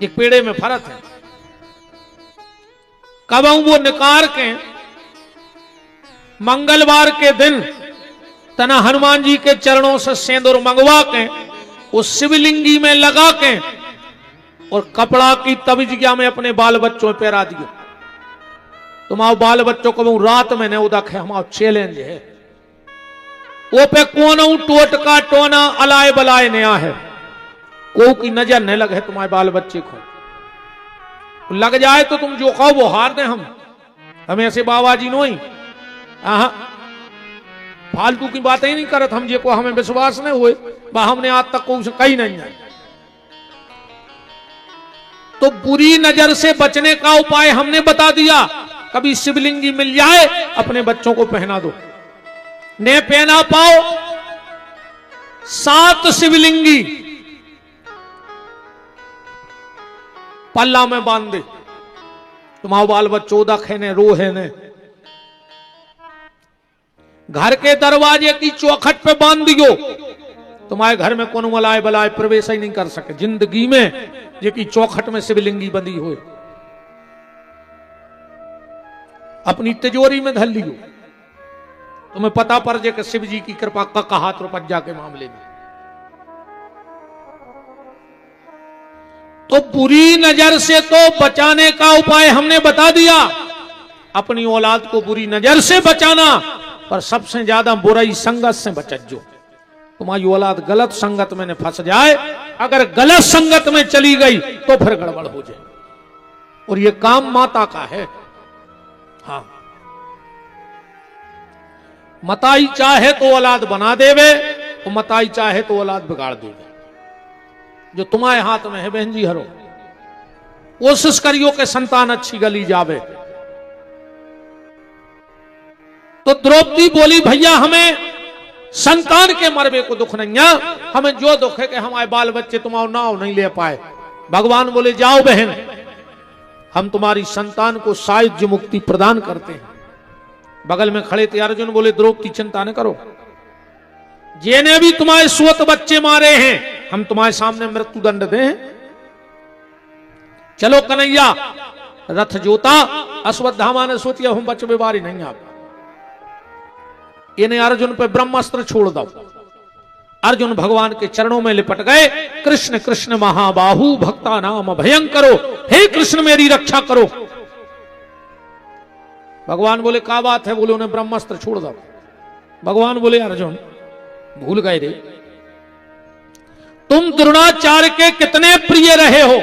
एक पेड़े में फर्क है। कब वो निकार के मंगलवार के दिन तना हनुमान जी के चरणों से सिंदूर मंगवा के उस शिवलिंगी में लगा के और कपड़ा की तविजिया में अपने बाल बच्चों पे पहरा दियो। तुम्हारे बाल बच्चों को रात में ने उदा खे हमारा चैलेंज है वो पे कौन टोटका टोना अलाय बलाय नया है को की नजर न लगे तुम्हारे बाल बच्चे को लग जाए तो तुम जो कहो वो हार दे। हम ऐसे बाबा जी नो ही फालतू की बातें ही नहीं करत हम जे को हमें विश्वास नहीं हुए हमने आज तक को कहीं नहीं है। तो बुरी नजर से बचने का उपाय हमने बता दिया। कभी शिवलिंगी मिल जाए अपने बच्चों को पहना दो, ने पहना पाओ 7 शिवलिंगी पल्ला में बांध दे। तुम्हारे बाल बच्चों दखे ने रोहे ने घर के दरवाजे की चौखट पे बांध दियो। तुम्हारे घर में कौन मलाए बलाए प्रवेश ही नहीं कर सके जिंदगी में जे की चौखट में शिवलिंगी बंधी हुए अपनी तिजोरी में धर लियो। तुम्हें पता पड़ जाए कि शिव जी की कृपा का कहा त्रिपज्जा के मामले में। तो बुरी नजर से तो बचाने का उपाय हमने बता दिया, अपनी औलाद को बुरी नजर से बचाना, पर सबसे ज्यादा बुराई संगत से बचत। जो तुम्हारी औलाद गलत संगत में न फंस जाए, अगर गलत संगत में चली गई तो फिर गड़बड़ हो जाए। और यह काम माता का है। हाँ, मताई चाहे तो औलाद बना देवे और मताई चाहे तो औलाद बिगाड़ देवे। जो तुम्हारे हाथ में है बहन जी, हरो कोशिश करियो कि संतान अच्छी गली जावे। तो द्रौपदी बोली भैया हमें संतान के मरबे को दुख नहीं है, हमें जो दुख है कि हमारे बाल बच्चे तुम्हारा नाव नहीं ले पाए। भगवान बोले जाओ बहन, हम तुम्हारी संतान को सायुज्य मुक्ति प्रदान करते हैं। बगल में खड़े थे अर्जुन, बोले द्रौपदी चिंता न करो, जिन्हें भी तुम्हारे सूत बच्चे मारे हैं हम तुम्हारे सामने मृत्यु दंड दें। चलो कन्हैया रथ जोता, अश्वत्थामा ने सोचिया हम बच बेबारी नहीं आप, इन्हें अर्जुन पे ब्रह्मास्त्र छोड़ दो। अर्जुन भगवान के चरणों में लिपट गए। कृष्ण कृष्ण महाबाहु भक्ता नाम भयंकरो, हे कृष्ण मेरी रक्षा करो। भगवान बोले क्या बात है? बोले उन्हें ब्रह्मास्त्र छोड़ दो। भगवान बोले अर्जुन भूल गए रे, तुम द्रोणाचार्य के कितने प्रिय रहे हो।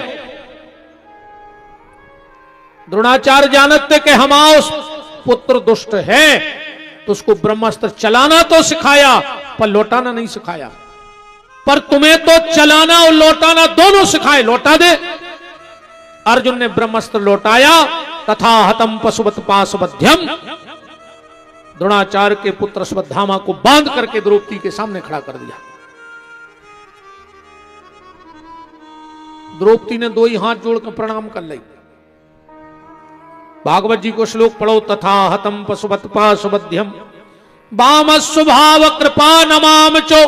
द्रोणाचार्य जानते कि हमारा पुत्र दुष्ट है, तो उसको ब्रह्मास्त्र चलाना तो सिखाया पर लौटाना नहीं सिखाया। पर तुम्हें तो चलाना और लौटाना दोनों सिखाए, लौटा दे। अर्जुन ने ब्रह्मास्त्र लौटाया। तथा हतम पशुपत पाशबध्यम, द्रोणाचार्य के पुत्र अश्वत्थामा को बांध करके द्रौपदी के सामने खड़ा कर दिया। द्रौपदी ने दो ही हाथ जोड़कर प्रणाम कर ली। भागवत जी को श्लोक पढ़ो, तथा हतम पशुपत पाशबध्यम वाम स्वभाव कृपा नमाम चो।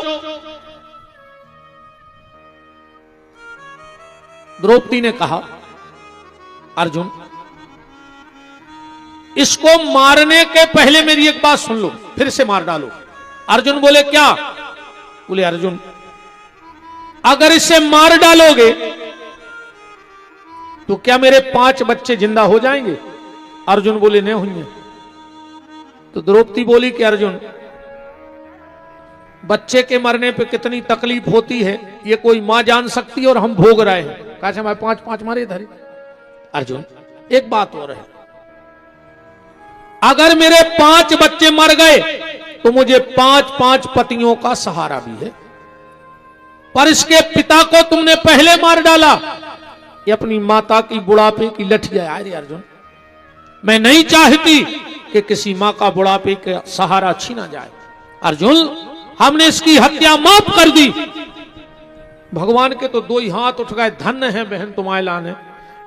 द्रौपदी ने कहा अर्जुन इसको मारने के पहले मेरी एक बात सुन लो, फिर से मार डालो। अर्जुन बोले क्या? बोले अर्जुन अगर इसे मार डालोगे तो क्या मेरे 5 बच्चे जिंदा हो जाएंगे? अर्जुन बोले नहीं होंगे। तो द्रौपदी बोली कि अर्जुन बच्चे के मरने पे कितनी तकलीफ होती है ये कोई मां जान सकती है और हम भोग रहे हैं। कहा हमारे 5 मारे धरे। अर्जुन एक बात और है, अगर मेरे 5 बच्चे मर गए तो मुझे 5 पतियों का सहारा भी है, पर इसके पिता को तुमने पहले मार डाला। ये अपनी माता की बुढ़ापे की लठिया है। अरे अर्जुन मैं नहीं चाहती कि किसी मां का बुढ़ापे का सहारा छीना जाए। अर्जुन हमने इसकी हत्या माफ कर दी। भगवान के तो 2 ही हाथ उठ गए, धन्य है बहन तुम्हारे लाने,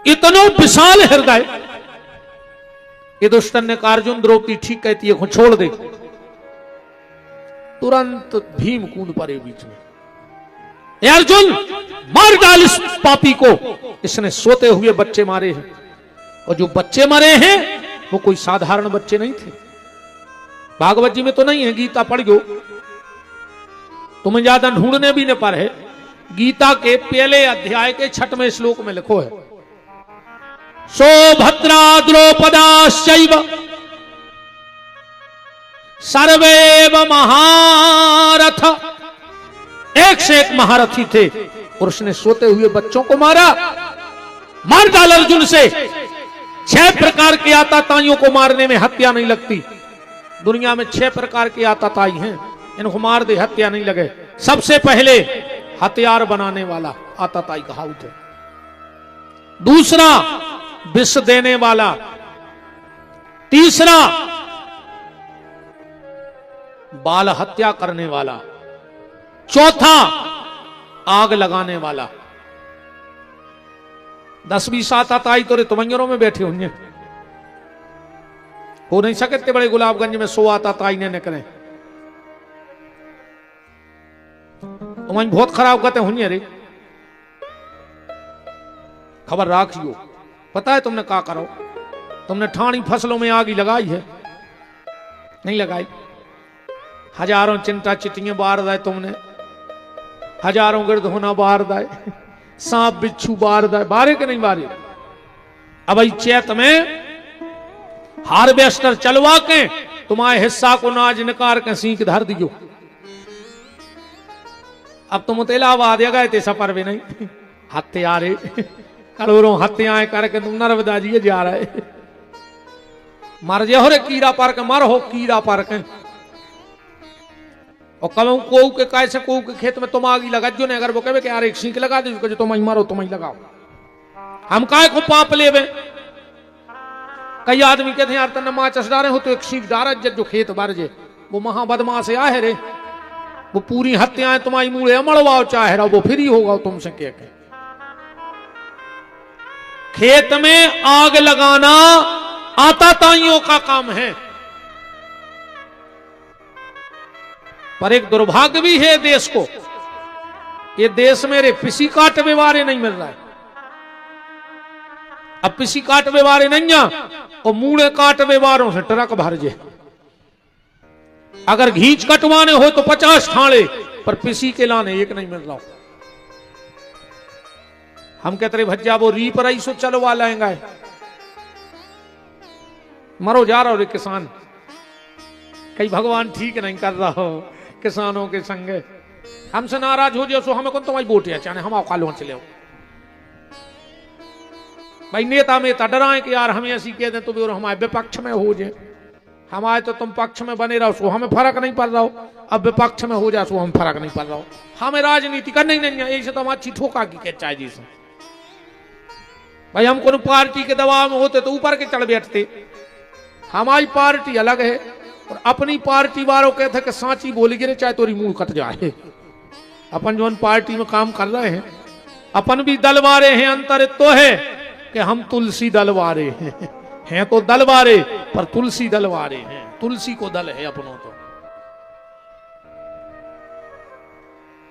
इतना विशाल हृदय। ये दुष्टन ने कहा अर्जुन द्रौपदी ठीक कहती है, छोड़ दे। तुरंत भीम कूद पड़े बीच में। ए अर्जुन, मार डाल इस पापी को, इसने सोते हुए बच्चे मारे हैं। और जो बच्चे मरे हैं वो कोई साधारण बच्चे नहीं थे। भागवत जी में तो नहीं है, गीता पढ़ गो, तुम्हें ज्यादा ढूंढने भी न पर है। गीता के पहले अध्याय के 6वें श्लोक में लिखो है, सौभद्रा द्रौपदाश्चैव सर्वेव महारथ, एक से एक महारथी थे और उसने सोते हुए बच्चों को मारा। मार डाल अर्जुन से। 6 प्रकार के आताताइयों को मारने में हत्या नहीं लगती। दुनिया में 6 प्रकार के आताताई हैं, इनको मार दे हत्या नहीं लगे। सबसे पहले हथियार बनाने वाला आताताई कहावत है। दूसरा विष देने वाला। तीसरा बाल हत्या करने वाला। चौथा आग लगाने वाला। 10-20 आताताई तो तुमंगरों में बैठे होंगे, हो नहीं सकते बड़े गुलाबगंज में 100 आताताई ने निकले। तुम बहुत खराब कहते होंगे रे, खबर राखियो। पता है तुमने क्या करो? तुमने ठाणी फसलों में आग लगाई है? नहीं लगाई। हजारों चिंता चिट्टियां बार दाए तुमने, हजारों गिरद होना बार दाए, सांप बिच्छू बार दाए, बारे के नहीं बारे? अब चैत में हार्वेस्टर चलवा के तुम्हारे हिस्सा को नाज निकाल के सीख धर दियो। अब तुम इलाहाबाद गए थे सफर में नहीं, हत्यारे करोड़ों हत्याएं करके तुम नर्मदा जी जा रहे। मर जे हो रे कीड़ा पार के, मर हो कीड़ा पार के। और कब को के कैसे को के खेत में तुम आगी लगा जो नहीं, अगर वो कहे कि यार एक सीख लगा दो, तुम ही मारो तुम ही लगाओ, हम काय को पाप लेवे। कई आदमी कहते हैं यार तन्ने माचस डारे हो तो एक सीख डारा जो खेत बार जे, वो महाबदमाश आ है रे, वो पूरी हत्याएं तुम्हारी मूड़े अमड़वाओ चाहे रहो, वो फिर ही होगा तुमसे कह के। खेत में आग लगाना आताताइयों का काम है। पर एक दुर्भाग्य भी है देश को, ये देश मेरे पिसी काट व्यवहारे नहीं मिल रहा है। अब पिसी काट व्यवहारे नहीं है और मूड़े काट व्यवहारों से ट्रक भर जे। अगर घींच कटवाने हो तो 50 ठाणे, पर पिसी के लाने एक नहीं मिल रहा। हम कहते रहे भज्जा वो री पर सो चलवा लाएंगे। मरो जा रहा हो रे किसान, कहीं भगवान ठीक नहीं कर रहा हो किसानों के संगे। हमसे नाराज हो जाओ सो हमें कौन तुम्हारी वोट है, चाहे हम कालों चले हो। भाई नेता में डराए कि यार हमें ऐसी कह दें तो भी और हमारे विपक्ष में हो जाए। हमारे तो तुम पक्ष में बने रहो सो हमें फर्क नहीं पड़ रहा हो, अब विपक्ष में हो जाए सो हम फर्क नहीं पड़ रहा हो। हमें राजनीति करनी नहीं है, ऐसे तो हम अच्छी ठोका की कह चाहिए से। भाई हम कोनो पार्टी के दबाव में होते तो ऊपर के चढ़ बैठते। हमारी पार्टी अलग है और अपनी पार्टी वालों कहते कि सांची बोली गिरे चाहे तोरी मुंह कट जाए। अपन जो पार्टी में काम कर रहे हैं, अपन भी दलवारे हैं। अंतर तो है कि हम तुलसी दलवारे हैं तो दलवारे, पर तुलसी दलवारे हैं, तुलसी को दल है अपनों तो।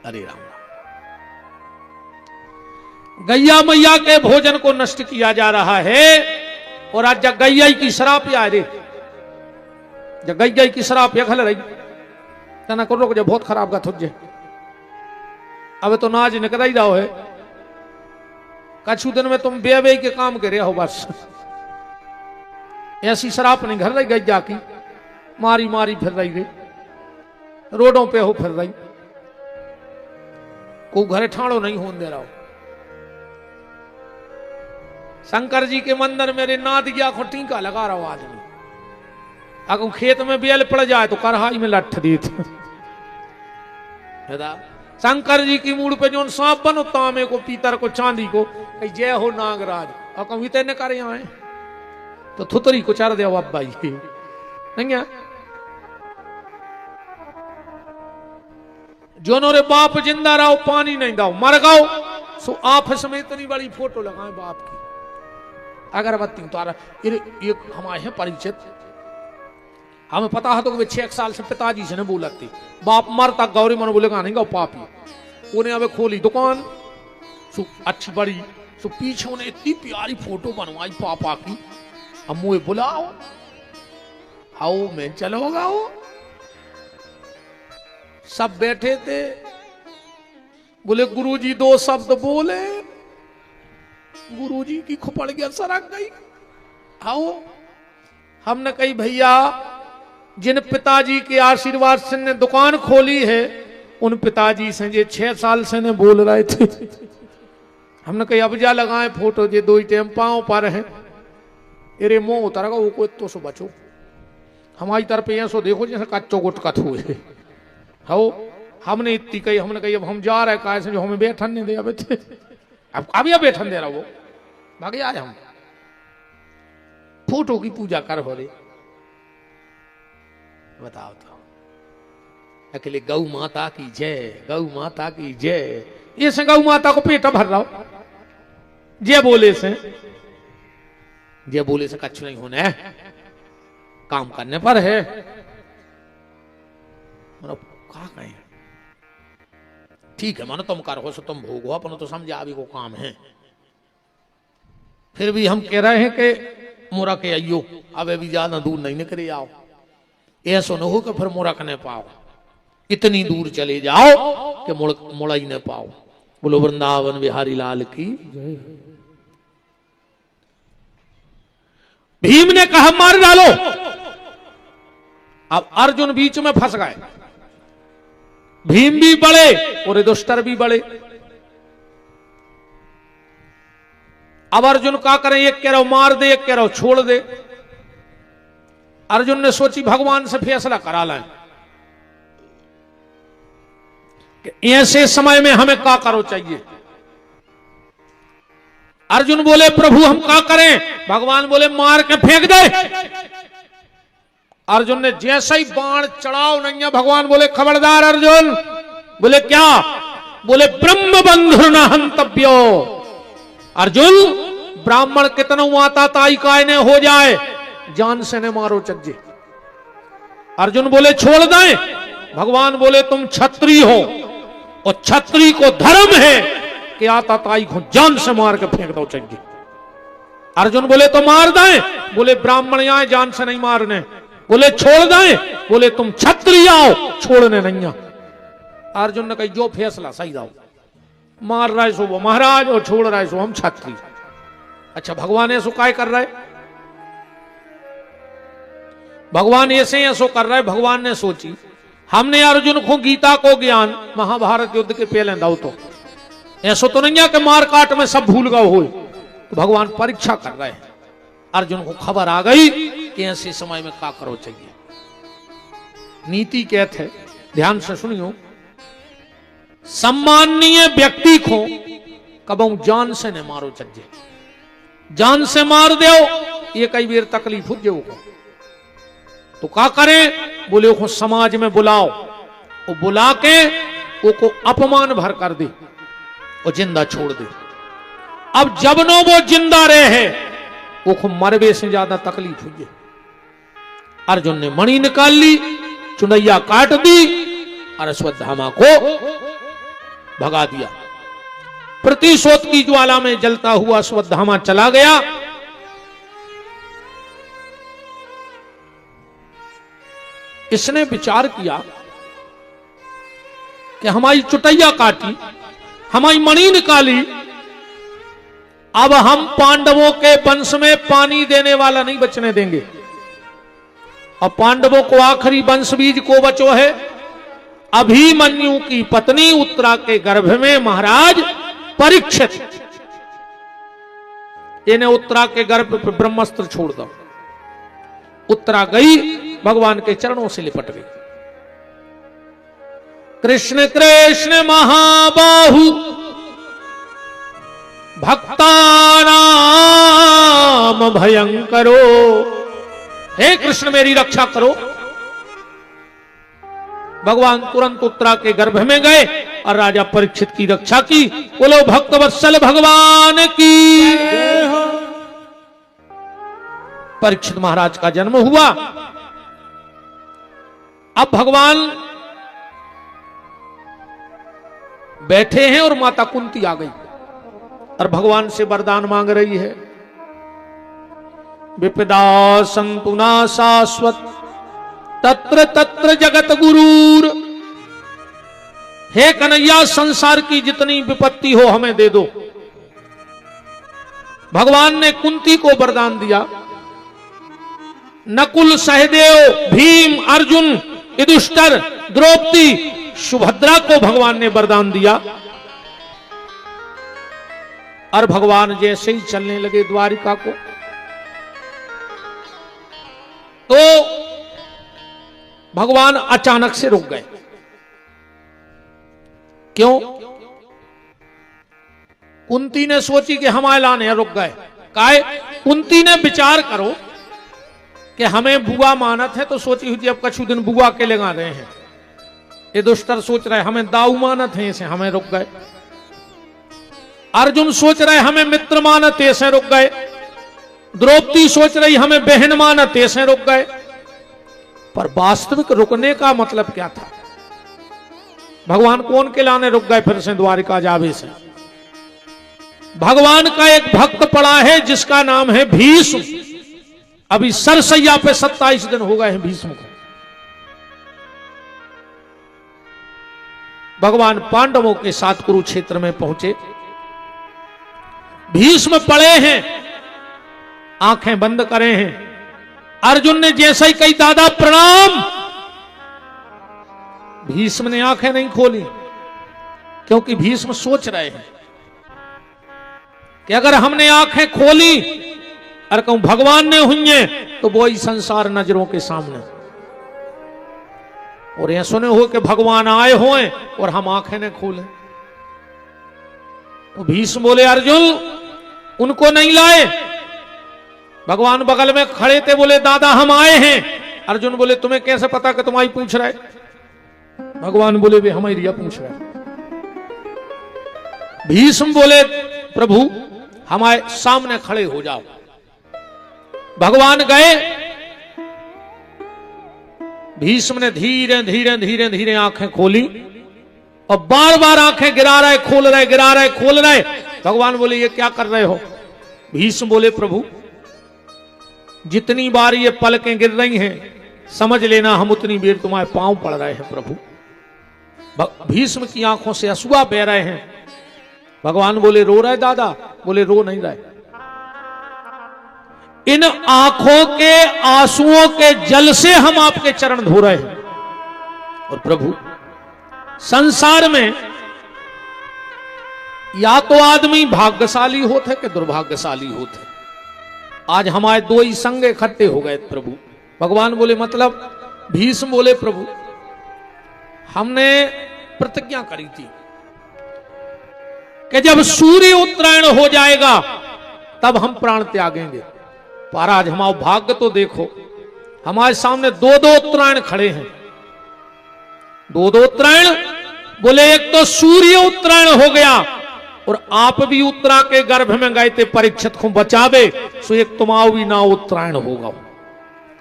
अरे राम, गैया मैया के भोजन को नष्ट किया जा रहा है। और आज जब गैया की शराब आ रे, जब गैया की शराब खल रही तना करो जब बहुत खराब का थुजे। अब तो नाज निकल ही रहा है, कछु दिन में तुम बे के काम करे हो बस। ऐसी शराब नहीं घर रही गैया की, मारी मारी फिर रही रे, रोडों पे हो फिर रही, को घरे ठाणो नहीं होने दे रहा हो। शंकर जी के मंदिर मेरे नाद गया को टीका लगा रहा हो आदमी। अगर खेत में बेल पड़ जाए तो कढ़ाई में लठ देत। शंकर जी की मूड पे जो सांप बनो, तांबे को पीतर को चांदी को, जय हो नागराज, और कभी तेने करे आए तो थुतरी को चढ़ दे अब भाई नहीं है। जो नोरे बाप जिंदा रहो पानी नहीं दाओ, मर गाओ सो ऑफिस में इतनी बड़ी फोटो लगाए बाप की, अगरबत्ती उतारा। एक हमारे हैं परिचित, हमें पता है तो कि 6 साल से पिताजी से नहीं बोलती। बाप मरता गौरी मन बोलेगा नहीं गाओ पापी, उन्हें अब खोली दुकान, सो अच्छी बड़ी, सो पीछे उन्हें इतनी प्यारी फोटो बनवाई पापा की। अब मुझे बुलाओ, आओ मैं चलोगा हो। सब बैठे थे, बोले गुरुजी दो शब्द बोले, गुरुजी की खुपड़ गया, सरक गई। आओ, हमने कही भैया जिन पिताजी के आशीर्वाद से ने दुकान खोली है, उन पिताजी से जे 6 साल से ने बोल रहे थे। हमने कही अब जा लगाए फोटो, जे 2 टाइम पांव पर है। अरे मुंह उतर वो को तो सो बचो, हमारी तरफ ऐसो देखो जैसे कच्चो गुटकत हुए हो। हमने इतनी कही, हमने कही अब हम जा रहे कहा से जो हमें बैठन नहीं दे, अब अभी बैठन दे रहा वो भागे आए। हम फोटो की पूजा कर हो रहे, बताओ तो। अकेले गौ माता की जय, गौ माता की जय, ये से गौ माता को पेट भर रहा हो। जय बोले से, जय बोले से कच्छ नहीं होना है, काम करने पर है। मतलब कहा कहें, ठीक है मानो तुम करो सो तुम भोगो, अपन तो समझा अभी को काम है। फिर भी हम कह रहे हैं कि मोरा के आइयो, अब अभी ज्यादा दूर नहीं निकले आओ। ऐसा न हो कि फिर मोरा कने पाओ, इतनी दूर चले जाओ कि मुड़ा ही न पाओ। बोलो वृंदावन बिहारी लाल की। भीम ने कहा मार डालो। अब अर्जुन बीच में फंस गए, भीम भी बड़े और युधिष्ठिर भी बड़े। अब अर्जुन क्या करें, एक कह रहा मार दे, एक कह रहा छोड़ दे। अर्जुन ने सोची भगवान से फैसला करा लें कि ऐसे समय में हमें क्या करो चाहिए। अर्जुन बोले प्रभु हम क्या करें, भगवान बोले मार के फेंक दे। अर्जुन ने जैसे ही बाण चढ़ाओ नहीं, भगवान बोले खबरदार अर्जुन। बोले क्या, बोले ब्रह्म बंधु न हंतव्यो। अर्जुन ब्राह्मण कितना माता ताई काय ने हो जाए, जान से ने मारो चज्जे। अर्जुन बोले छोड़ दें, भगवान बोले तुम क्षत्रिय हो और क्षत्रिय को धर्म है कि आता ताई को जान से मार के फेंक दो चज्जे। अर्जुन बोले तो मार दें, बोले ब्राह्मण आए जान से नहीं मारने। बोले छोड़ दें, बोले तुम क्षत्रिय आओ छोड़ने नहीं। अर्जुन ने कही जो फैसला सही रहो, मार रहा है सो वो महाराज और छोड़ रहा है सो हम क्षत्रिय। अच्छा भगवान ऐसो काय कर रहा है, भगवान ऐसे ऐसो कर रहा है। भगवान ने सोची हमने अर्जुन को गीता को ज्ञान महाभारत युद्ध के पहले दाऊ, तो ऐसो तो नहीं है कि मार काट में सब भूल गए हो। तो भगवान परीक्षा कर रहे हैं। अर्जुन को खबर आ गई कि ऐसे समय में क्या करो चाहिए। नीति कहते है, ध्यान से सुनियो, सम्माननीय व्यक्ति को कबू जान से न मारो चाहिए। जान से मार दो ये कई बार तकलीफ हो जाओ। तो क्या करें, बोले वो समाज में बुलाओ, वो बुला के वो को अपमान भर कर दे और जिंदा छोड़ दे। अब जब नो वो जिंदा रहे वो को मरवे से ज्यादा तकलीफ हुई है। अर्जुन ने मणि निकाल ली, चुनैया काट दी और अश्वत्थामा को भगा दिया। प्रतिशोध की ज्वाला में जलता हुआ अश्वत्थामा चला गया। इसने विचार किया कि हमारी चुटैया काटी, हमारी मणि निकाली, अब हम पांडवों के वंश में पानी देने वाला नहीं बचने देंगे। और पांडवों को आखिरी वंश बीज को बचो है अभिमन्यु की पत्नी उत्तरा के गर्भ में महाराज परीक्षित। इन्हें उत्तरा के गर्भ पर ब्रह्मास्त्र छोड़ दो। उत्तरा गई, भगवान के चरणों से लिपट गई। कृष्ण कृष्ण महाबाहु भक्तानाम भयंकरो, हे कृष्ण मेरी रक्षा करो। भगवान तुरंत उत्तरा के गर्भ में गए और राजा परीक्षित की रक्षा की। बोलो भक्त वत्सल भगवान की। परीक्षित महाराज का जन्म हुआ। अब भगवान बैठे हैं और माता कुंती आ गई और भगवान से वरदान मांग रही है। विपदा संतुना शाश्वत तत्र तत्र जगत गुरूर। हे कन्हैया, संसार की जितनी विपत्ति हो हमें दे दो। भगवान ने कुंती को वरदान दिया। नकुल, सहदेव, भीम, अर्जुन, युधिष्ठिर, द्रौपदी, सुभद्रा को भगवान ने वरदान दिया। और भगवान जैसे ही चलने लगे द्वारिका को, तो भगवान अचानक से रुक गए। क्यों? कुंती ने सोची कि हम लाने रुक गए। काहे? कुंती ने विचार करो कि हमें बुआ मानत है, तो सोची हुई अब कछु दिन बुआ के लगा रहे हैं। ये दुष्टर सोच रहे हमें दाऊ मानत है, इसे हमें रुक गए। अर्जुन सोच रहे हमें मित्र मानत, ऐसे रुक गए। द्रौपदी सोच रही हमें बहन मानत, ऐसे रुक गए। पर वास्तविक रुकने का मतलब क्या था? भगवान कौन के लाने रुक गए फिर से द्वारिका जावे से? भगवान का एक भक्त पड़ा है जिसका नाम है भीष्म। अभी सरसैया पे 27 दिन हो गए हैं भीष्म को। भगवान पांडवों के साथ कुरुक्षेत्र में पहुंचे। भीष्म पड़े हैं, आंखें बंद करे हैं। अर्जुन ने जैसे ही कही दादा प्रणाम, भीष्म ने आंखें नहीं खोली, क्योंकि भीष्म सोच रहे हैं कि अगर हमने आंखें खोली और कहूं भगवान ने हुई है, तो वो ही संसार नजरों के सामने। और यह सुने हो कि भगवान आए हों और हम आंखें न खोलें। तो भीष्म बोले अर्जुन उनको नहीं लाए। भगवान बगल में खड़े थे, बोले दादा हम आए हैं। अर्जुन बोले तुम्हें कैसे पता कि तुम्हारी पूछ रहे? भगवान बोले वे हमारी रिया पूछ रहे। भीष्म बोले प्रभु हमारे सामने खड़े हो जाओ। भगवान गए। भीष्म ने धीरे धीरे धीरे धीरे आंखें खोली और बार बार आंखें गिरा रहे, खोल रहे, गिरा रहे, खोल रहे। भगवान बोले ये क्या कर रहे हो? भीष्म बोले प्रभु जितनी बार ये पलकें गिर रही हैं, समझ लेना हम उतनी देर तुम्हारे पांव पड़ रहे हैं प्रभु। भीष्म की आंखों से अश्रु बह रहे हैं। भगवान बोले रो रहे दादा? बोले रो नहीं रहे। इन आंखों के आंसुओं के जल से हम आपके चरण धो रहे हैं। और प्रभु संसार में या तो आदमी भाग्यशाली होते कि दुर्भाग्यशाली होते। आज हमारे दो ही संग इकट्ठे हो गए प्रभु। भगवान बोले मतलब? भीष्म बोले प्रभु हमने प्रतिज्ञा करी थी कि जब सूर्य उत्तरायण हो जाएगा तब हम प्राण त्यागेंगे। पर आज हमारा भाग्य तो देखो, हमारे सामने दो दो उत्तरायण खड़े हैं। दो दो उत्तरायण बोले एक तो सूर्य उत्तरायण हो गया और आप भी उत्तरा के गर्भ में गए थे परीक्षित को बचावे, सो एक तुम्हारा भी ना उत्तरायण होगा।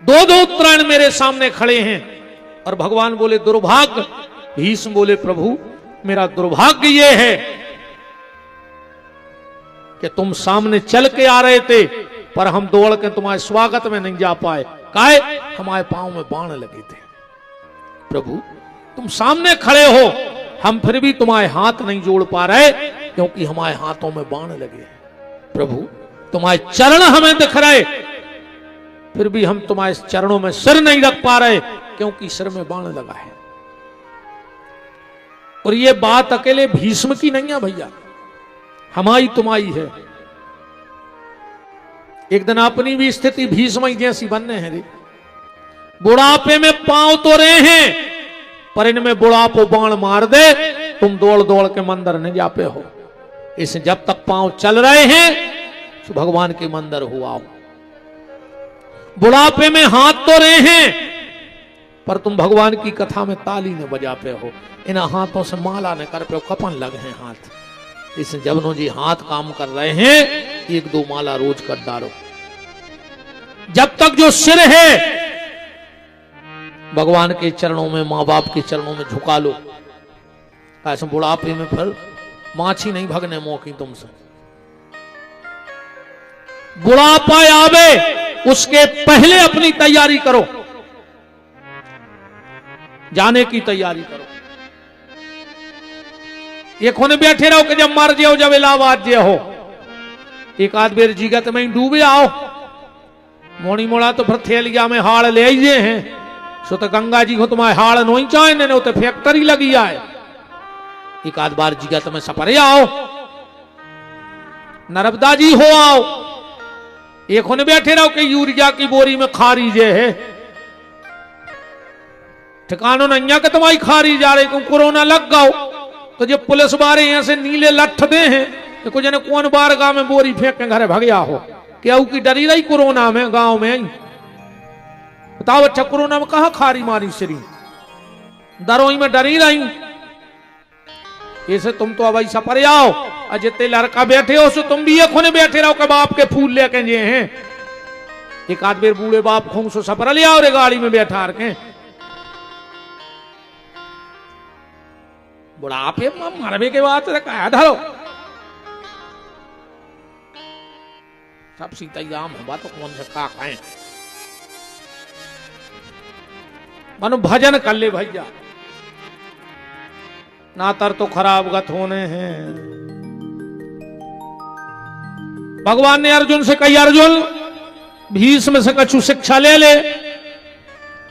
दो दो उत्तरायण मेरे सामने खड़े हैं। और भगवान बोले दुर्भाग्य। भीष्म बोले प्रभु मेरा दुर्भाग्य ये है कि तुम सामने चल के आ रहे थे पर हम दौड़ के तुम्हारे स्वागत में नहीं जा पाए। काहे? हमारे पांव में बाण लगे थे। प्रभु तुम सामने खड़े हो, हम फिर भी तुम्हारे हाथ नहीं जोड़ पा रहे क्योंकि हमारे हाथों में बाण लगे हैं। प्रभु तुम्हारे चरण हमें दिख रहे, फिर भी हम तुम्हारे चरणों में सिर नहीं रख पा रहे क्योंकि सिर में बाण लगा है। और ये बात अकेले भीष्म की नहीं है भैया, हमारी तुम्हारी है। एक दिन अपनी भी स्थिति भीष्म जैसी बनने है। बुढ़ापे में पांव तो रहे हैं पर इनमें बुढ़ापो बाण मार दे, तुम दौड़ दौड़ के मंदिर नहीं जा पे हो। इसे जब तक पांव चल रहे हैं तो भगवान के मंदिर हो आओ। बुढ़ापे में हाथ तो रहे हैं पर तुम भगवान की कथा में ताली न बजा पे हो। इन हाथों से माला न कर पे हो, कपन लगे हैं हाथ। इस जबनो जी हाथ काम कर रहे हैं, एक दो माला रोज कर डालो। जब तक जो सिर है भगवान के चरणों में, मां बाप के चरणों में झुका लो। ऐसे बुढ़ापे में फिर माछी नहीं भगने मौकी तुमसे। बुढ़ापा आवे उसके पहले अपनी तैयारी करो, जाने की तैयारी करो। ये खोने बैठे रहो कि जब मर जाओ, जब इलाहाबाद जे हो, एक आध बेर जीगत में डूबे आओ, मोड़ी मोड़ा तो फिर थैलिया में हाड़ ले आइए हैं। सो तो गंगा जी को तुम्हारे हाड़ नहीं चाहे ने, तो फैक्ट्री लगी आए। एक आध बार जीगत में सपरे आओ, नर्मदा जी हो आओ। एक होने बैठे रहो कि यूरिया की बोरी में खारी जे है, ठिकानों नहीं कि तुम्हारी खारी जा रही, तुम कोरोना लग गाओ तो जब पुलिस वाले यहां से नीले लठ दे हैं तो कुछ ने कौन बार गांव में बोरी फेंक के घर भगया हो, क्या की डरी रही कोरोना में गांव में आई? बताओ अच्छा, कोरोना में कहा खारी मारी श्री, दरोई में डरी रही। ऐसे तुम तो अब ऐसा पर आओ, और जितने लड़का बैठे हो सो तुम भी एक होने बैठे रहो कि बाप के फूल लेके जे हैं। एक आध बेर बूढ़े बाप खूं सो सपर ले आओ रे गाड़ी में बैठा रखे। बुढ़ापे मरवे के बाद कहा धरो सब सीतायाम हुआ तो कौन से का खाए। मनो भजन कर ले भैया, नातर तो खराब गत होने हैं। भगवान ने अर्जुन से कही, अर्जुन भीष्म से कछु शिक्षा ले ले।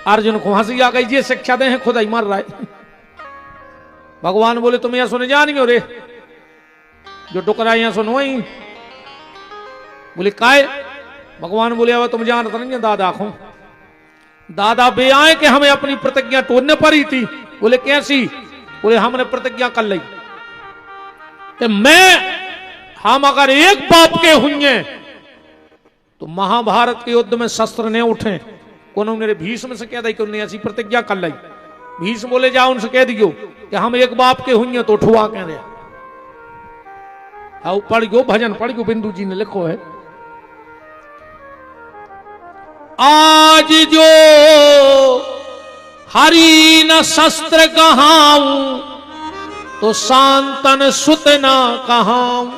अर्जुन को हंसी आ गई, ये शिक्षा दे खुद ही मर रहा है। भगवान बोले तुम यहां सुने जानी हो रे, जो टुकड़ा यहां सुनो ही। बोले काय? भगवान बोले अब तुम जानते नहीं दादा को, दादा बे आए कि हमें अपनी प्रतिज्ञा तोड़ने पड़ी थी। बोले कैसी? बोले हमने प्रतिज्ञा कर ली कि हम अगर एक बाप के हुए तो महाभारत के युद्ध में शस्त्र नहीं उठे। उन्होंने भीष्म से कह दी कि उन्हें ऐसी प्रतिज्ञा कर ली। भीष्म बोले जाओ उनसे कह दियो कि हम एक बाप के हुए तो उठवा कह रहे। हाँ पढ़ गयो, भजन पढ़ गयो, बिंदु जी ने लिखो है, आज जो हरि न शस्त्र कहाऊं तो शांतन सुत ना कहाऊं।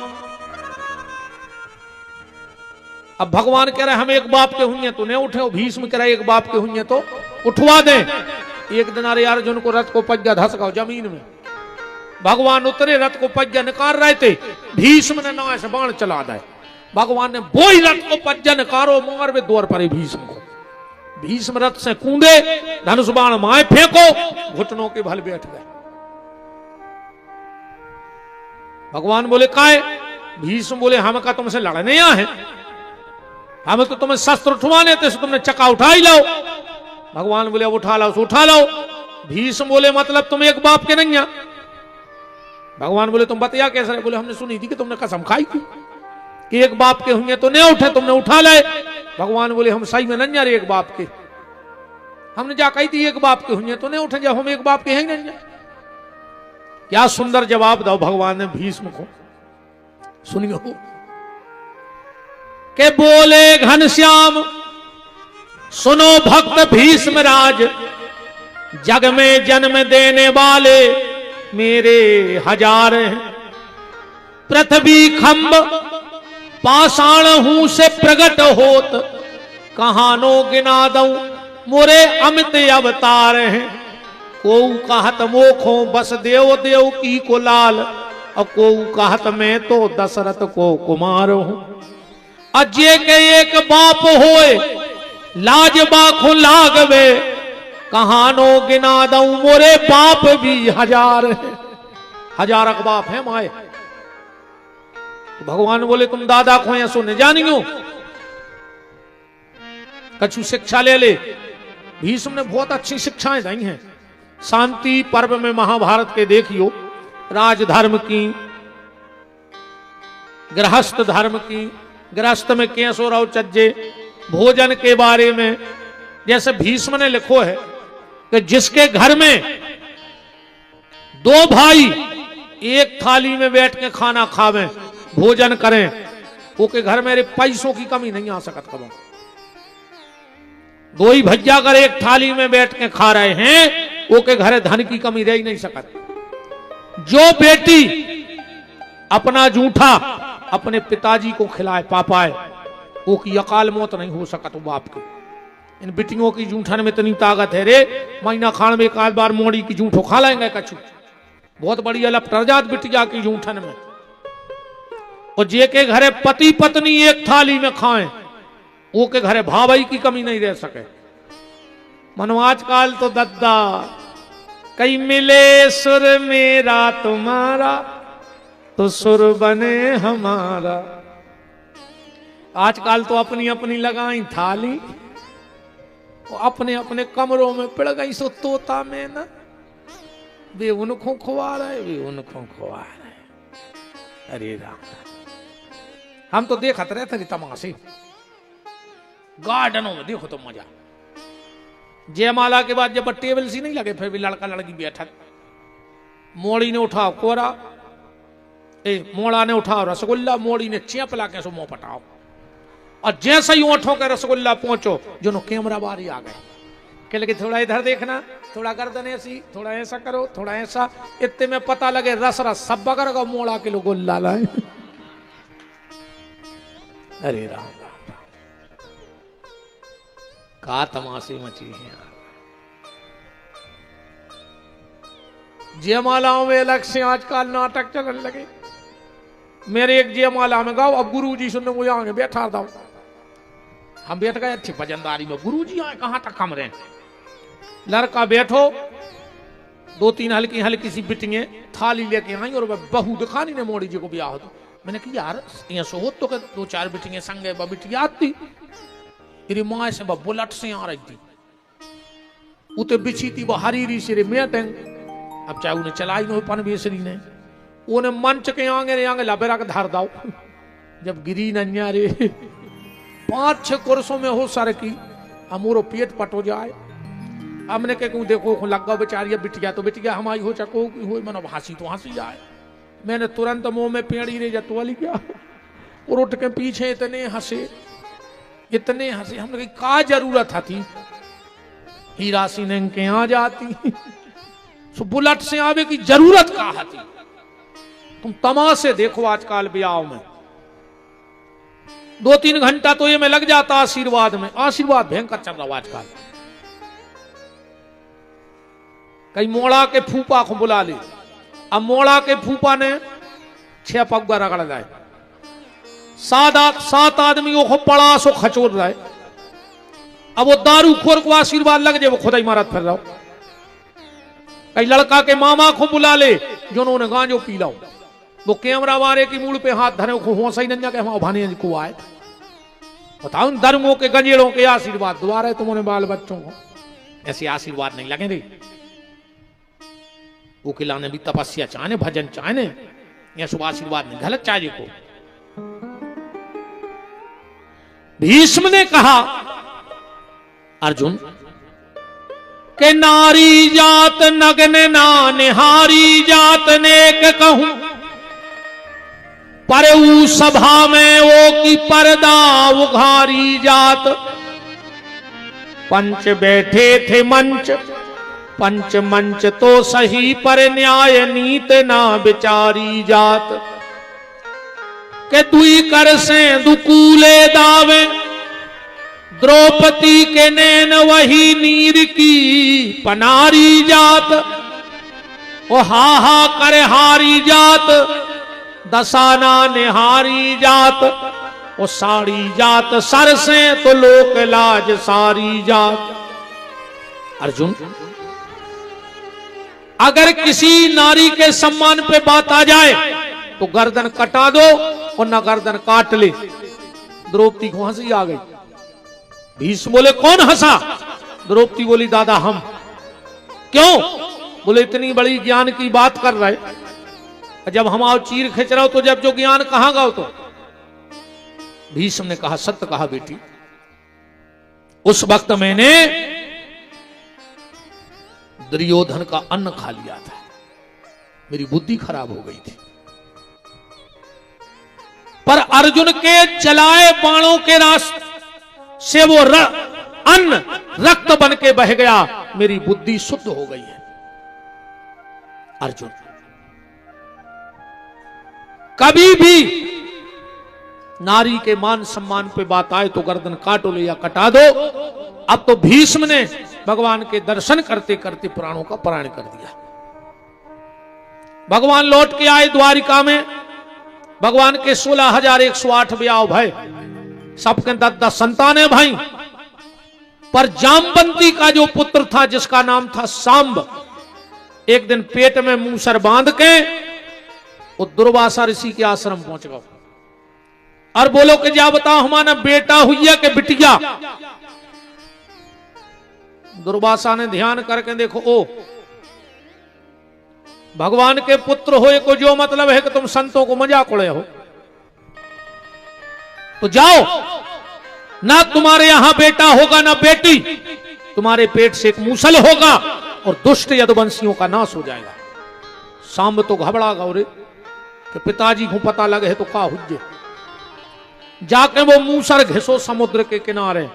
अब भगवान कह रहे हम एक बाप के हुए तो नहीं उठे, भीष्म कह रहे एक बाप के हुए तो उठवा दे। एक दिन अरे अर्जुन को रथ को पज्जा धसकाओ जमीन में, भगवान उतरे रथ को पज्जा निकाल रहे थे, भीष्म ने ना ऐसे बाण चला दे। भगवान ने वो ही रथ को पज्जा निकारो मार वे द्वार पर भीष्म को। भीष्म रथ से कूदे, धनुष बाण माए फेंको, घुटनों के भल बैठ गए। भगवान बोले काय? भीष्म बोले हम का तुमसे लड़ने आए, हम तो तुम्हें शस्त्र उठवाने थे, तुमने चक्का उठा ही लाओ। भगवान बोले उठा लाओ, उठा लाओ। भीष्म बोले मतलब तुम एक बाप के नहीं। भगवान बोले तुम बतिया कैसे? बोले हमने सुनी थी कि तुमने कसम खाई थी कि एक बाप के हुए तो नहीं उठे, तुमने उठा लाए। भगवान बोले हम सही में नहीं एक बाप के, हमने जा कही थी एक बाप के हुए तो नहीं उठे, जब हम एक बाप के हैं नहीं। क्या सुंदर जवाब दो भगवान ने भीष्म को, सुनियो के बोले घनश्याम सुनो भक्त भीष्म राज, जग में जन्म देने वाले मेरे हजार हैं। पृथ्वी खंब पाषाण हूं से प्रगट होत, कहानो गिना दऊं मोरे अमित अवतार हैं। को कहत मोखो बस देव देव की को लाल, और को कहत मैं तो दशरथ को कुमार हूं। अजय के एक बाप होए लाज बाखो लागवे, कहानो गिना दऊं मोरे बाप भी हजार है। हजार बाप है माए। तो भगवान बोले तुम दादा को या सुने जानियो, कछु शिक्षा ले ले। भीष्म ने बहुत अच्छी शिक्षाएं दी हैं। शांति पर्व में महाभारत के देखियो, राजधर्म की, गृहस्थ धर्म की, गृहस्थ में कैसो रहो चज्जे, भोजन के बारे में। जैसे भीष्म ने लिखो है कि जिसके घर में दो भाई एक थाली में बैठ के खाना खावें, भोजन करें, वो के घर में पैसों की कमी नहीं आ सकत कबो। दो ही भैया अगर एक थाली में बैठ के खा रहे हैं, वो के घर धन की कमी रह ही नहीं सकत। जो बेटी अपना जूठा अपने पिताजी को खिलाए पापाए, वो की अकाल मौत नहीं हो सका तो बाप के। इन बिटियों की जूठन में इतनी ताकत है रे, महीना खान में एक आध बार मोड़ी की जूठो खा लेंगे कछु, बहुत बड़ी अलप टरजात बिटिया की जूठन में। और जे के घरे पति पत्नी एक थाली में खाएं, वो के घरे भाई की कमी नहीं रह सके। मनो आजकल तो दद्दा कई मिले सुर मेरा तुम्हारा तो सुर बने हमारा। आजकल तो अपनी अपनी लगाई थाली, अपने अपने कमरों में पिड़ गई सो तोता में ना, वे उनको खुआ रहे, वे उनको खुआ रहे। अरे राम, हम तो देखते रहते थे तमाशे गार्डनों में, देखो तो मजा। जयमाला के बाद जब टेबल सी नहीं लगे, फिर भी लड़का लड़की बैठक, मोड़ी ने उठाओ कोरा, मोड़ा ने उठाओ रसगुल्ला, मोड़ी ने चेप ला के सो मुंह पटाओ, और जैसे ही ओठों के रसगुल्ला पहुंचो जो कैमरा बारी आ गए, कह लगे थोड़ा इधर देखना, थोड़ा गर्दन ऐसी, थोड़ा ऐसा करो, थोड़ा ऐसा, इतने में पता लगे रस रस सब बगर का मोड़ा के लोग गुल्ला लाए। अरे राम राम राम, का तमाशे मची है यार। जयमालाओं में अलग से आजकल नाटक चलने लगे। मेरे एक जयमाला में गाओ, अब गुरुजी सुनने को आगे बैठा दो, हम बैठ गए अच्छी भजनदारी में, गुरुजी आए कहां तक हम रहे। लड़का बैठो, दो तीन हल्की हल्की सी बिटियां थाली लेके आई, और बहू दिखानी ने मोड़ी जी को ब्याह हो। तो मैंने कहा यार यहाँ से हो तो दो चार बिटियां संगे बिटिया आती, तेरी माँ से बुलट से आ रही थी, उते बिछी थी वो हरी से मैं टेंग, अब चाहे उन्हें चलाई न पन बेसरी ने, उन्हें मंच के आगे लबेरा के धार दाओ, जब गिरी नन्या रे 5-6 कोर्सों में हो सर की, अमूरो पेट पटो जाए। हमने कहूँ देखो लग गो बेचारी बिटिया, तो बिटिया हमारी हो चको हो, मनो हंसी तो हंसी जाए। मैंने तुरंत मुंह में पेड़ी रे जतवाली क्या, और उठ के पीछे इतने हंसे, इतने हंसे। हमने कही का जरूरत थी, हीरा सिंह के यहाँ जाती, सो बुलेट से आवे की जरूरत कहा थी। तुम तमाशे देखो आजकल ब्याह में, 2-3 घंटा तो ये में लग जाता आशीर्वाद में। आशीर्वाद भयंकर चल रहा आजकल। कई मोड़ा के फूफा को बुला ले, अब मोड़ा के फूफा ने 6 पग्गा रगड़ लाए, 7 आदमियों को पड़ा सो खचोर रहा है। अब वो दारू खोर को आशीर्वाद लग जाए, वो खुदा ही मारत फिर रहा। कई लड़का के मामा को बुला ले जो उन्होंने गांजो पी लाओ, वो कैमरा वाले की मूल पे हाथ धरे को होसा ही नहीं के हम भाने को आए। बताओ इन धर्मों के गंजेड़ों के आशीर्वाद दुआ रहे तुम्हारे बाल बच्चों को, ऐसे आशीर्वाद नहीं लगे रे। वकीला ने भी तपस्या चाहने, भजन चाहने, या शुभ आशीर्वाद नहीं, गलत चाहिए को। भीष्म ने कहा अर्जुन के नारी जात नग्न ना निहारी जात नेक कहूं, पर ऊ सभा में वो की पर्दा उघारी जात। पंच बैठे थे मंच, पंच मंच तो सही, पर न्याय नीत ना विचारी जात। के दुई कर से दुकूले दावे, द्रौपदी के नैन वही नीर की पनारी जात। ओ हा हा करे हारी जात, दसाना निहारी जात। ओ साड़ी जात सर से तो लोक लाज सारी जात। अर्जुन, अगर किसी नारी के सम्मान पे बात आ जाए तो गर्दन कटा दो और न गर्दन काट ले। द्रौपदी को हंसी आ गई। भीष्म बोले कौन हंसा? द्रौपदी बोली दादा हम। क्यों? बोले इतनी बड़ी ज्ञान की बात कर रहे, जब हम आओ चीर खींच रहा हो तो जब जो ज्ञान कहां गाओ। तो भीष्म ने कहा सत्य कहा बेटी, उस वक्त मैंने दुर्योधन का अन्न खा लिया था, मेरी बुद्धि खराब हो गई थी। पर अर्जुन के चलाए बाणों के रास्ते से वो अन्न रक्त बन के बह गया, मेरी बुद्धि शुद्ध हो गई है। अर्जुन, कभी भी नारी के मान सम्मान पे बात आए तो गर्दन काटो ले या कटा दो। अब तो भीष्म ने भगवान के दर्शन करते करते प्राणों का प्राण कर दिया। भगवान लौट के आए द्वारिका में। भगवान के 16,108 ब्याह भय, सबके 10-10 संतानें भाई। पर जामवंती का जो पुत्र था जिसका नाम था सांब, एक दिन पेट में मूसर बांध के वो दुर्वासा ऋषि के आश्रम पहुंच गया और बोलो कि जा बताओ हमारा बेटा हुई है कि बिटिया। दुर्वासा ने ध्यान करके देखो, ओ भगवान के पुत्र होए को जो मतलब है कि तुम संतों को मजाक उड़े हो, तो जाओ, ना तुम्हारे यहां बेटा होगा ना बेटी, तुम्हारे पेट से एक मूसल होगा और दुष्ट यदुवंशियों का नाश हो जाएगा। सांब तो घबरा गौरे कि पिताजी को पता लगे तो का हुज्जे। जाके वो मूसर घिसो समुद्र के किनारे,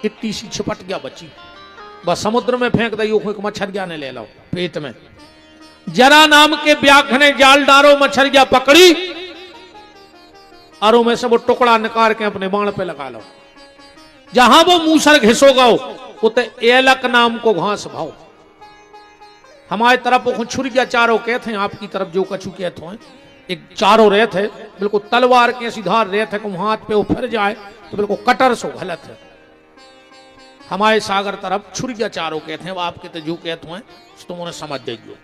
इतनी सी छिपटिया बची, बस समुद्र में फेंक दई, मछरिया ने ले लो पेट में। जरा नाम के व्याघ्र ने जाल डारो, मछरिया पकड़ी और में से वो टुकड़ा निकाल के अपने बाण पे लगा लो। जहां वो मूसर घिसोगा उते एलक नाम को घास भाव। हमारे तरफ वो छुरिया चारों कहते हैं, आपकी तरफ जो कछु कहते हैं, एक चारों रेत है, बिल्कुल तलवार के सीधार रेत है, हाथ पे वो फिर जाए तो बिल्कुल कटर सो गलत है। हमारे सागर तरफ छुरिया चारों कहते हैं, वो आपके तो जो कहते हैं तुम उन्हें समझ देगी।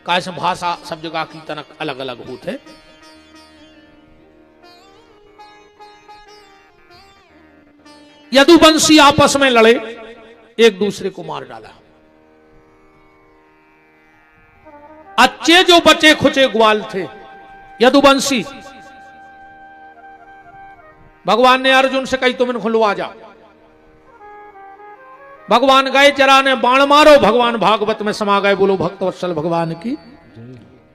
कैसे भाषा सब जगह की तनक अलग अलग होते। यदुवंशी आपस में लड़े, एक दूसरे को मार डाला। अच्छे जो बचे खुचे ग्वाल थे यदुवंशी, भगवान ने अर्जुन से कही तुम इनको लुआ जा। भगवान गए, जरा ने बाण मारो, भगवान भागवत में समा गए। बोलो भक्तवत्सल भगवान की।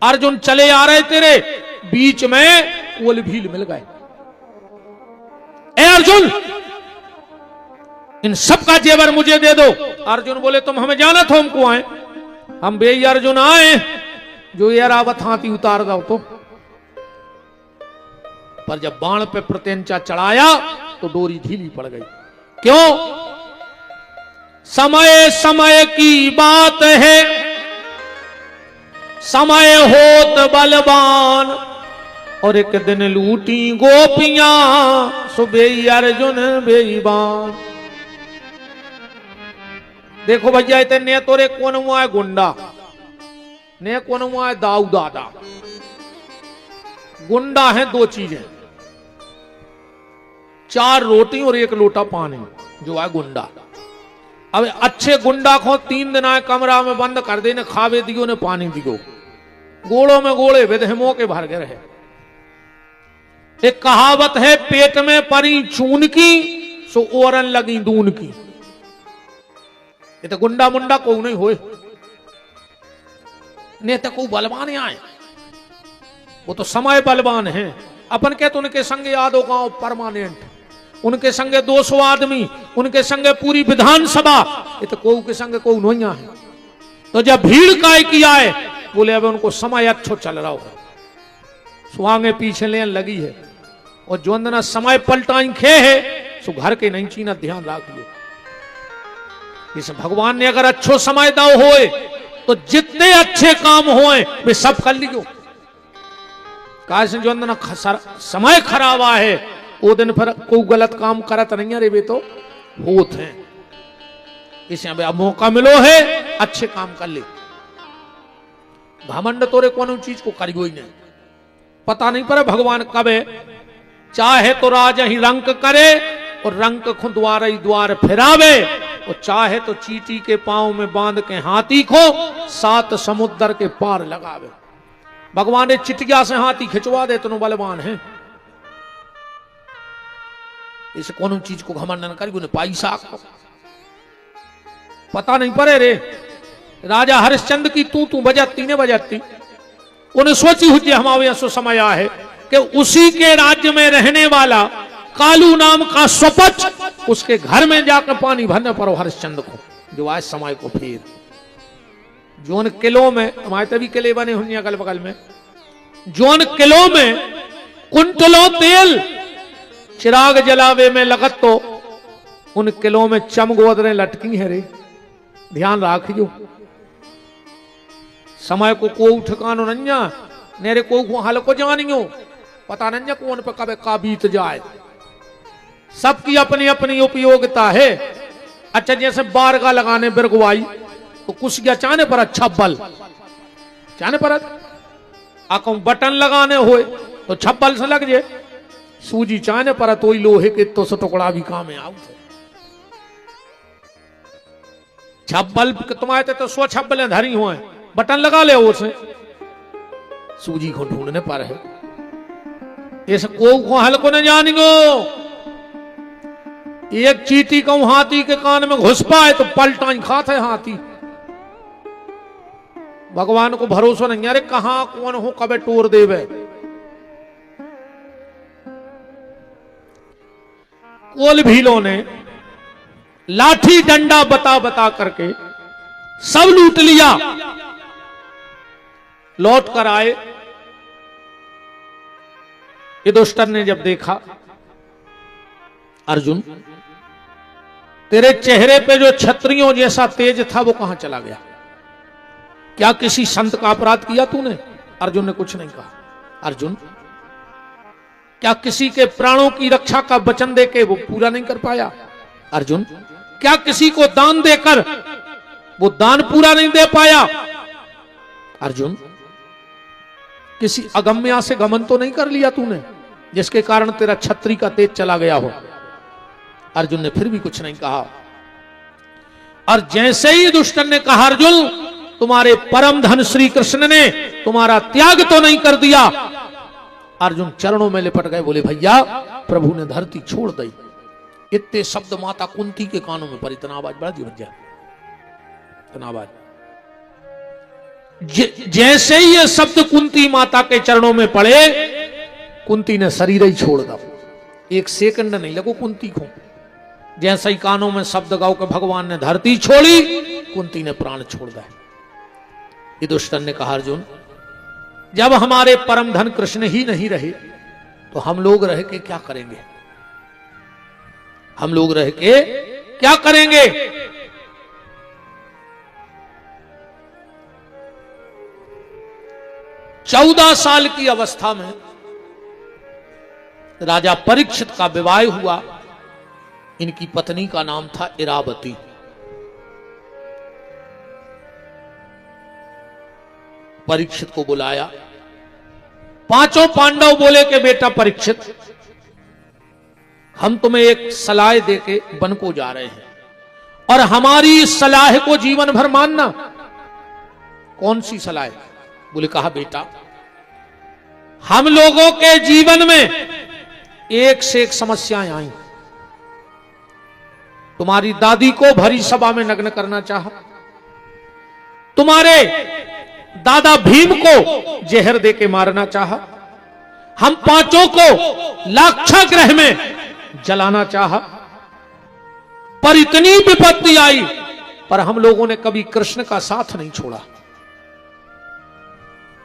अर्जुन चले आ रहे तेरे बीच में ओल भील मिल गए। ए अर्जुन, इन सब का जेवर मुझे दे दो। अर्जुन बोले तुम हमें जाना था हमको आए, हम बे अर्जुन आए जो एरावत हाथी उतार दो तो। पर जब बाण पे प्रत्यंचा चढ़ाया तो डोरी ढीली पड़ गई। क्यों? समय समय की बात है, समय होत बलवान, और एक दिन लूटी गोपियां सुबह अर्जुन बेईमान। देखो भैया, इतने ने तोरे कौन हुआ है गुंडा, ने कौन हुआ है दाऊ दादा। गुंडा है दो चीजें, 4 रोटी और 1 लोटा पानी, जो है गुंडा। अब अच्छे गुंडा को 3 दिन आए कमरा में बंद कर देने, खावे दियो ने पानी दियो, गोड़ों में गोड़े विधमों के भर गए रहे। एक कहावत है, पेट में परी चून की सो ओरन लगी दून की। ये तो गुंडा मुंडा को नहीं होए, नेता को बलवान आए, वो तो समय बलवान है। अपन के तो उनके संगे यादव गांव परमानेंट, उनके संगे 200 आदमी, उनके संगे पूरी विधानसभा, ये तो कोऊ के संगे कोऊ नहीं है। तो जब भीड़ काय की आए, बोले अब उनको समय अच्छो चल रहा हो, सुहागे पीछे लेन लगी है, और जो अंदर समय पलटाई खे है सो घर के नहीं चीना, ध्यान रखिए। इस भगवान ने अगर अच्छो समय दाव होए तो जितने अच्छे काम होए वे सब कर लियो। जो अंदर समय खराब है वो दिन पर कोई गलत काम करत नहीं है रे, वे तो होत हैं। इसे अब मौका मिलो है, अच्छे काम कर ले। घमंड तोरे कौन चीज को करियो ही नहीं, पता नहीं पर भगवान कब है। चाहे तो राजा ही रंक करे और रंक खुद द्वार ही द्वार फिरावे, और चाहे तो चींटी के पांव में बांध के हाथी को 7 समुद्र के पार लगावे। भगवान ने चिटिया से हाथी खिंचवा दे तो बलवान है। इसे कौन चीज को घमंड न करी, पैसा को पता नहीं पड़े रे। राजा हरिश्चंद्र की तू बजाती ने बजाती, उन्हें सोची हुई हमारे यहां समय आया है कि उसी के राज्य में रहने वाला कालू नाम का स्वपच, उसके घर में जाकर पानी भरने पड़ो हरिश्चंद्र को, जो आज समय को फिर जो उन किलों में, हमारे तभी किले बने हुए अगल बगल में, जोन किलो में कुंटलों तेल चिराग जलावे में लगत तो उन किलो में चमगोदरें लटकी है रे। ध्यान राखियो, समय को ठिकानो नन्या नेरे को हाल को जानियो, पता नन्या कौन पे कब का बीत जाए। सबकी अपनी अपनी उपयोगिता है। अच्छा जैसे बारगा लगाने बिरगवाई तो कुछ या चाहने पर अच्छा बल चाहने पर आको बटन लगाने होए तो छप्पल से लग जाए, सूजी चाहने पर तो ही लोहे के तो टुकड़ा भी काम आउ छप्पल तुम्हारे तो 100 छप्पलें धरी हुए बटन लगा ले उसे सूजी को ढूंढने पर है। ऐसे को हल को न जानियो। एक चीटी को हाथी के कान में घुस पाए तो पलटा खाते हाथी। भगवान को भरोसा नहीं, अरे कहां कौन हो कबे टोर देवे। कोल भीलों ने लाठी डंडा बता बता करके सब लूट लिया। लौट कर आए, युधिष्ठिर ने जब देखा, अर्जुन तेरे चेहरे पे जो क्षत्रियों जैसा तेज था वो कहां चला गया? क्या किसी संत का अपराध किया तूने? अर्जुन ने कुछ नहीं कहा। अर्जुन क्या किसी के प्राणों की रक्षा का वचन देके वो पूरा नहीं कर पाया? अर्जुन क्या किसी को दान देकर वो दान पूरा नहीं दे पाया? अर्जुन किसी अगम्या से गमन तो नहीं कर लिया तूने जिसके कारण तेरा छत्री का तेज चला गया हो? अर्जुन ने फिर भी कुछ नहीं कहा। और जैसे ही युधिष्ठिर ने कहा, अर्जुन तुम्हारे परम धन श्री कृष्ण ने तुम्हारा त्याग तो नहीं कर दिया, अर्जुन चरणों में लिपट गए, बोले भैया प्रभु ने धरती छोड़ दी। इतने शब्द माता कुंती के कानों में पर इतना आवाज बढ़ा दी भैया, इतना आवाज। जैसे ही ये शब्द कुंती माता के चरणों में पड़े, कुंती ने शरीर ही छोड़ दिया। एक सेकंड नहीं लगो कुंती को। जैसे ही कानों में शब्द गाओ के भगवान ने धरती छोड़ी, कुंती ने प्राण छोड़ दिया। युधिष्ठिर ने कहा, अर्जुन जब हमारे परम धन कृष्ण ही नहीं रहे तो हम लोग रह के क्या करेंगे? हम लोग रह के क्या करेंगे? चौदह साल की अवस्था में राजा परीक्षित का विवाह हुआ। इनकी पत्नी का नाम था इरावती। परीक्षित को बुलाया। पांचों पांडव बोले कि बेटा परीक्षित, हम तुम्हें एक सलाह देके वन को जा रहे हैं और हमारी इस सलाह को जीवन भर मानना। कौन सी सलाह? बोले कहा बेटा हम लोगों के जीवन में एक से एक समस्याएं आई। तुम्हारी दादी को भरी सभा में नग्न करना चाहा, तुम्हारे दादा भीम को जहर देके मारना चाहा, हम पांचों को लाक्षागृह में जलाना चाहा, पर इतनी विपत्ति आई पर हम लोगों ने कभी कृष्ण का साथ नहीं छोड़ा,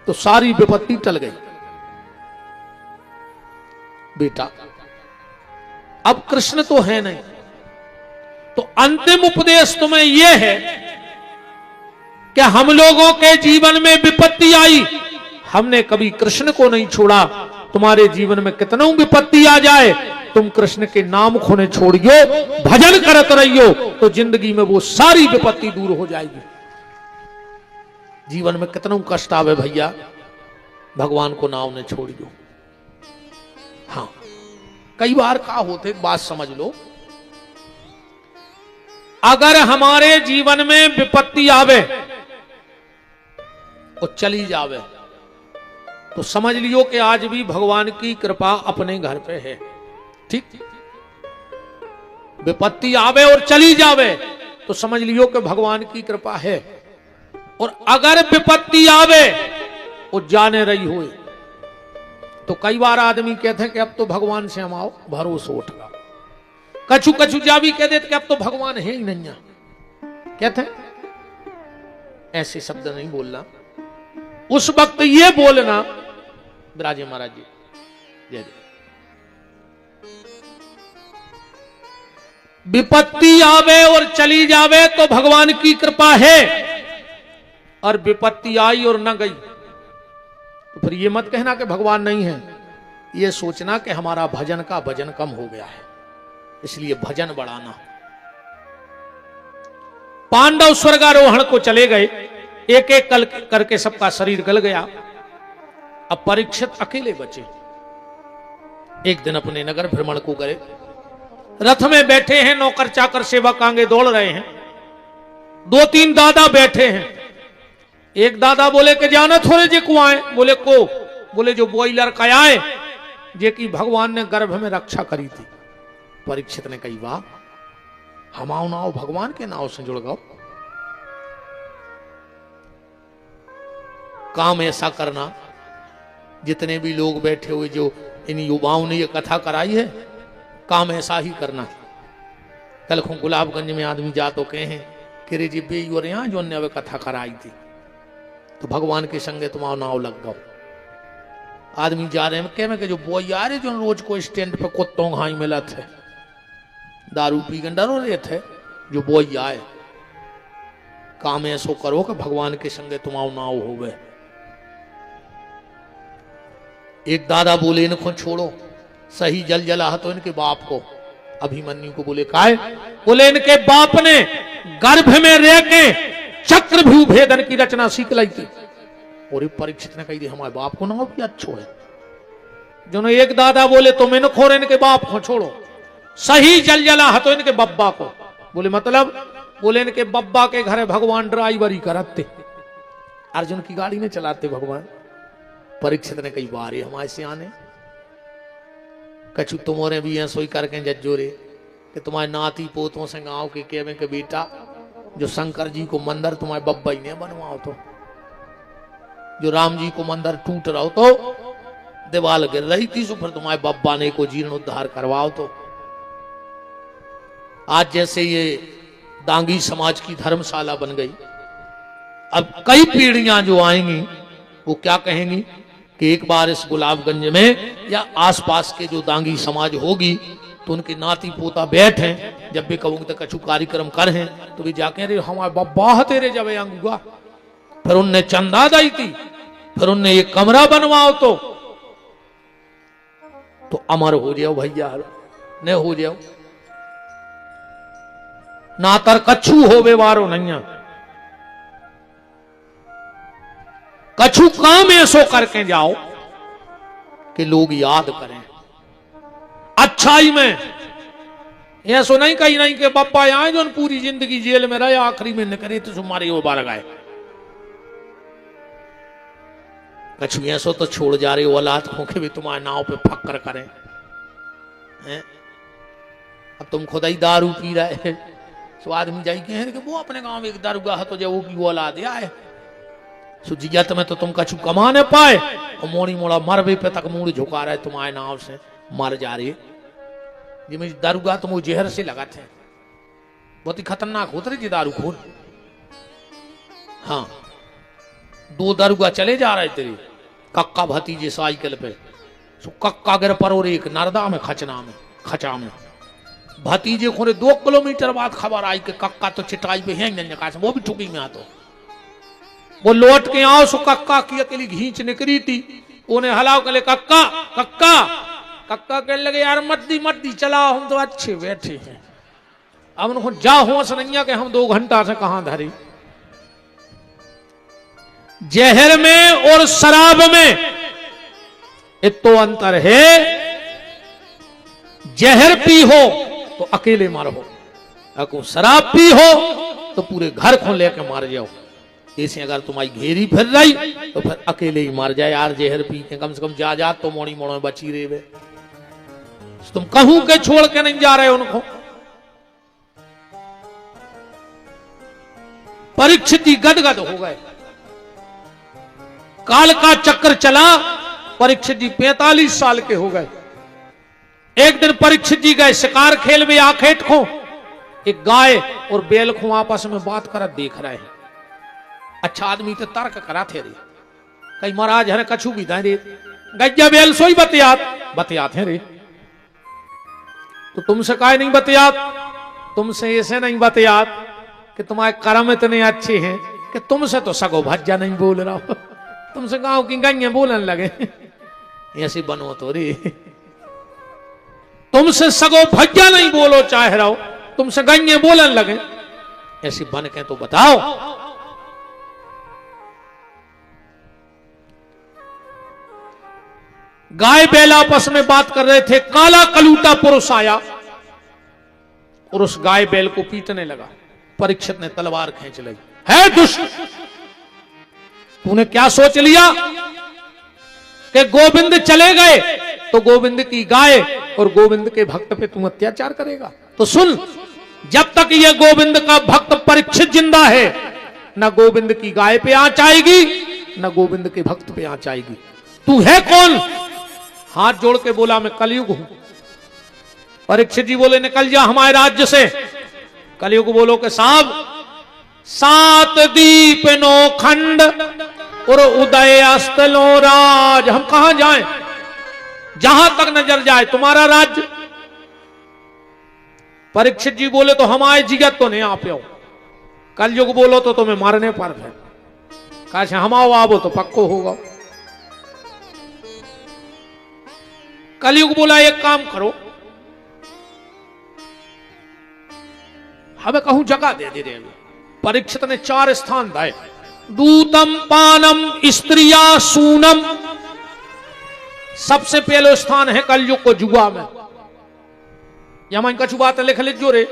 तो सारी विपत्ति टल गई। बेटा अब कृष्ण तो है नहीं, तो अंतिम उपदेश तुम्हें यह है कि हम लोगों के जीवन में विपत्ति आई, हमने कभी कृष्ण को नहीं छोड़ा। तुम्हारे जीवन में कितनों विपत्ति आ जाए, तुम कृष्ण के नाम खोने छोड़ियो, भजन करत रहियो, तो जिंदगी में वो सारी विपत्ति दूर हो जाएगी। जीवन में कितनों कष्ट आवे भैया, भगवान को नाम ने छोड़ियो। हाँ कई बार क्या होते, एक बात समझ लो, अगर हमारे जीवन में विपत्ति आवे और चली जावे तो समझ लियो कि आज भी भगवान की कृपा अपने घर पे है। ठीक, विपत्ति आवे और चली जावे तो समझ लियो कि भगवान की कृपा है। और अगर विपत्ति आवे और जाने रही हुई तो कई बार आदमी कहते हैं कि अब तो भगवान से हम आओ भरोसा उठ गया। कछु कछु जा भी कह देते कि अब तो भगवान है ही नहीं। कहते हैं ऐसे शब्द नहीं बोलना, उस वक्त ये बोलना विराजे महाराज जी। जय जय। विपत्ति आवे और चली जावे तो भगवान की कृपा है, और विपत्ति आई और न गई तो फिर ये मत कहना कि भगवान नहीं है। ये सोचना कि हमारा भजन का वजन कम हो गया है, इसलिए भजन बढ़ाना। पांडव स्वर्गारोहण को चले गए, एक एक करके सबका शरीर गल गया। अब परीक्षित अकेले बचे। एक दिन अपने नगर भ्रमण को गए, रथ में बैठे हैं, नौकर चाकर सेवक आगे दौड़ रहे हैं। 2-3 दादा बैठे हैं। एक दादा बोले कि जाना थोड़े जे को आए। बोले को? बोले जो बॉयलर का आए जे की भगवान ने गर्भ में रक्षा करी थी। परीक्षित ने कही वाह, हम आओ नाव भगवान के नाव से जुड़ गओ। काम ऐसा करना, जितने भी लोग बैठे हुए जो इन युवाओं ने ये कथा कराई है, काम ऐसा ही करना। कल को गुलाबगंज में आदमी जा तो कहे कि रे जी बे और यहां जो ने कथा कराई थी, तो भगवान के संगे तुम आओ नाव लग गओ। आदमी जा रहे हैं कह के जो बोई आ रहे जो रोज को स्टैंड पे कुत्तों घाई मिला थे, दारू पी के डरो रहे थे, जो बोई आए। काम ऐसो करो कि भगवान के संगे तुम आओ नाव हो गए। एक दादा बोले इनको छोड़ो, सही जल जला तो इनके बाप को। अभिमन्यु को बोले काहे? बोले इनके बाप ने गर्भ में रह के चक्रव्यूह भेदन की रचना सीख लाई थी। और परीक्षित ने कही थी हमारे बाप को नाम भी अच्छो है। जो एक दादा बोले तुम इनको और इनके बाप को छोड़ो, सही जल जला तो इनके बब्बा को। बोले मतलब? बोले इनके बब्बा के घर भगवान ड्राइवरी करते, अर्जुन की गाड़ी में चलाते भगवान। परीक्षित ने कई बार हमारे से आने कछु तुम्हारे भी हैं सोई करके जज्जो रे कि तुम्हारे नाती पोतों से गांव के कहवे के बेटा जो शंकर जी को मंदिर तुम्हारे बब्बा ही ने बनवाओ, तो जो राम जी को मंदिर टूट रहा हो तो दीवाल गिर रही थी, सो फिर तुम्हारे बब्बा ने को जीर्णोद्धार करवाओ। तो आज जैसे ये दांगी समाज की धर्मशाला बन गई, अब कई पीढ़ियां जो आएंगी वो क्या कहेंगी कि एक बार इस गुलाबगंज में या आसपास के जो दांगी समाज होगी तो उनके नाती पोता बैठ हैं, जब भी कहूंगे तो कछु कार्यक्रम कर हैं तो भी जाके रे हमारे बब्बा तेरे जब आऊंगा। फिर उनने चंदा दी थी, फिर उनने एक कमरा बनवाओ तो अमर हो जाओ भैया, न हो जाओ ना तर कछु होवे वारो नहीं। कछु काम ऐसो करके जाओ कि लोग याद करें। अच्छाई में ऐसो नहीं कही नहीं कि बप्पा आए जो पूरी जिंदगी जेल में रहे, आखिरी में न करे तो तुम्हारे वो बार गए। कछु ऐसो तो छोड़ जा रहे हो औलाद को कि भी तुम्हारे नाव पे फक्र करें हैं? अब तुम खुद ही दारू पी रहे है, तो आदमी जाई कहे कि वो अपने गांव में एक दारूगा है तो जब वो की वो औलाद आए सुजियत में तो तुम कछु कमा न पाए और मोड़ी मोड़ा मरबे पे तक मुड़ झुका रहे तुम्हारे नाव से मर जा रही। जिसमें दारूगा तुम वो जहर से लगा थे, बहुत ही खतरनाक होते रही दारू खोर। हाँ 2 दारूगा चले जा रहे तेरे कक्का भतीजे साइकिल पे, सो कक्का गिर पर और एक नरदा में खचा में भतीजे खोरे 2 किलोमीटर बाद खबर आई कि कक्का तो चिटाई पे है, वो भी ठुकी में आतो। वो लौट के आओ सो कक्का की अकेली घींच निकली थी, उन्हें हलाओ के लिए कक्का कक्का कक्का कहने लगे यार मत दी चलाओ, हम तो अच्छे बैठे हैं। अब उनको जा होश नहीं कि हम 2 घंटा से कहां धरी। जहर में और शराब में इतो अंतर है, जहर पी हो तो अकेले मारो, अगर शराब पी हो तो पूरे घर को लेके मार जाओ। ऐसे अगर तुम्हारी घेरी फिर रही तो फिर अकेले ही मार जाए। यार जहर पी के कम से कम जा तो मोड़ी मोड़ो बची रहे वे, तुम कहूं के छोड़ के नहीं जा रहे उनको। परीक्षित जी गदगद हो गए, काल का चक्कर चला। परीक्षित जी 45 साल के हो गए। एक दिन परीक्षित जी गए शिकार खेल में आखेट को, एक गाय और बैल को आपस में बात कर देख रहे हैं। अच्छा आदमी तो तर्क करा थे रे, कई महाराज हरे कछु भी रे गैया बैल सोई बतियात है रे। तो तुमसे काहे नहीं बतियात? तुमसे ऐसे नहीं बतियात कि तुम्हारे कर्म इतने अच्छे हैं कि तुमसे तो सगो भज्जा नहीं बोल रहा हो, तुमसे गांव की गैया बोलने लगे। ऐसी बनो तो रे, तुमसे सगो भज्जा नहीं बोलो चाह रहा हो, तुमसे गैया बोलने लगे, ऐसी बन के तो बताओ। गाय बैल आपस में बात कर रहे थे, काला कलूटा पुरुष आया और उस गाय बैल को पीटने लगा। परीक्षित ने तलवार खींच ली। है दुष्ट, तूने क्या सोच लिया कि गोविंद चले गए तो गोविंद की गाय और गोविंद के भक्त पे तुम अत्याचार करेगा? तो सुन, जब तक ये गोविंद का भक्त परीक्षित जिंदा है, न गोविंद की गाय पे आंच आएगी, न गोविंद के भक्त पे आंच आएगी। तू है कौन? हाथ जोड़ के बोला, मैं कलयुग हूं। परीक्षित जी बोले, निकल जा हमारे राज्य से। कलयुग बोलो कि साहब, 7 दीप 9 खंड और उदय अस्तलो राज, हम कहां जाएं? जहां तक नजर जाए तुम्हारा राज्य। परीक्षित जी बोले, तो हमारे जिगत तो नहीं आ पे। कलयुग बोलो तो तुम्हें मारने पर है। कहा हम आवो तो पक्को होगा। कलयुग बोला, एक काम करो, हमें कहूं जगह दे दे। परीक्षित ने 4 स्थान दिए, दूतम पानम स्त्रिया सूनम। सबसे पहले स्थान है कलयुग को जुआ में। यहां कछु बात लिख लीजिए रे,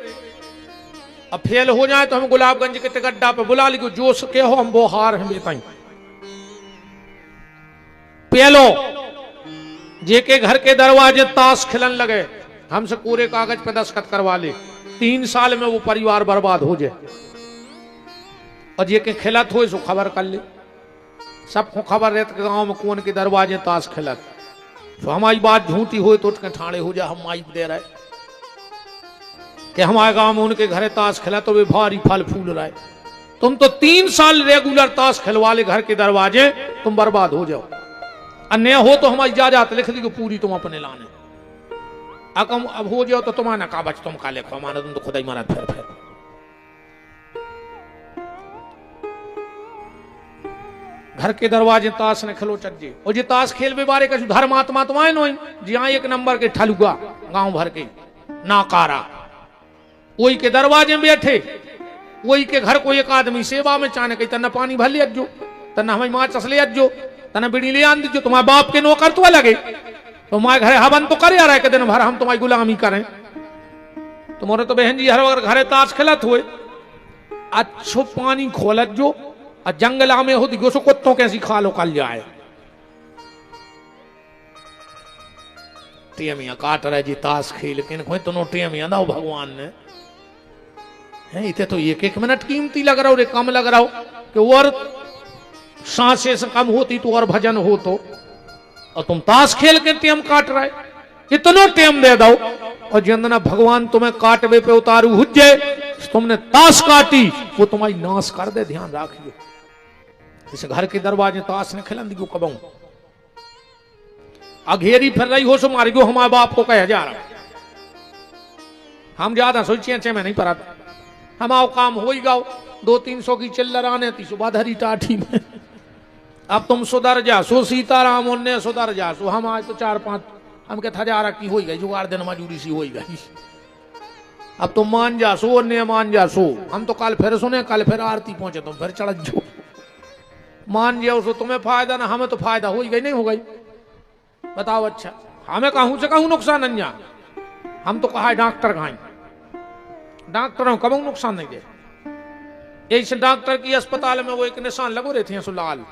अब फेल हो जाए तो हम गुलाबगंज के टिकट्टा पे बुला लीजिए, जो सके हो हम वो हार हैं बेताई। पेलो जेके घर के दरवाजे ताश खिलन लगे, हमसे पूरे कागज पे दस्तखत करवा ले, 3 साल में वो परिवार बर्बाद हो जाए। और जेके खिलत हो सो खबर कर ले, सबको खबर रहता कि गांव में कौन के दरवाजे ताश खिलत। तो हमारी बात झूठी हो तो उठ के ठाणे हो जा, हम माइक दे रहे कि हमारे गांव में उनके घरे ताश खिला तो वे भारी फल फूल रहे। तुम तो 3 साल रेगुलर ताश खिलवा ले घर के दरवाजे, तुम बर्बाद हो जाओ। अन्य हो तो हमारी इजाजत लिख ली पूरी, तुम अपने लाने। अकम अब हो जाओ तो तुम्हारा का बच, तुम का लिखो, माना तुम तो खुदा ही मारा फिर। घर के दरवाजे ताश ने खिलो चज्जे, और ये ताश खेल में बारे का धर्मात्मा तो आए नो जी, हाँ 1 नंबर के ठलुआ गांव भर के नाकारा, वही के दरवाजे में बैठे, वही के घर को एक आदमी सेवा में चाने कही, तना पानी भर लिया जो, तना हमें माँ चस लिया जो, तना बिड़ी ले आन दीजो, तुम्हारे बाप के नौकर तो लगे, तुम्हारे घरे हवन तो करे आ रहा है कि दिन भर हम तुम्हारी गुलामी करें। तुम्हारे तो बहन जी हर वक्त घरे ताश खिलत हुए, अच्छो पानी खोलत जो, और जंगला में हो दिगो सो कुत्तों कैसी खा लो कल जाए। टेमिया काट रहे जी ताश खेल के, कोई तो टेमिया ना भगवान ने है, इतने तो 1-1 मिनट कीमती लग रहा हो रे, कम लग रहा हो कि और सांसें से कम होती तो और भजन हो तो, और तुम ताश खेल के टेम काट रहे, इतना टेम दे दो। और जितना भगवान तुम्हें काटवे पे उतारू हुज्जे, तुमने ताश काटी वो तुम्हारी नाश कर दे, ध्यान रखिए। इस घर के दरवाजे ताश ने खिलन दियो कबू अघेरी फिर रही हो सो मारी गो, हमारे बाप को कह जा रहा हम ज्यादा सोचिए में नहीं पड़ा, हम आओ काम हो ही गाओ, 200-300 की चिल्लर आने थी सुबह धरी टाठी में। अब तुम सुधर जा सो, सीताराम उन्ने सुधर जा सो, हम आज तो 4-5 हम के 1000 की हो गई, जुगाड़ दिन मजूरी सी हो गई। अब तुम मान जा सो, उन्ने मान जा सो, हम तो कल फिर सुने, कल फिर आरती पहुंचे, तुम फिर चढ़ जो मान जाओ सो, तुम्हें फायदा ना हमें तो फायदा हो गई नहीं हो गई। बताओ अच्छा, हमें कहूं से कहूं नुकसान नहीं जा, हम तो कहा डॉक्टर कहा, डॉक्टरों कब नुकसान नहीं दे। यही डॉक्टर की अस्पताल में वो एक निशान लगो रहे थे लाल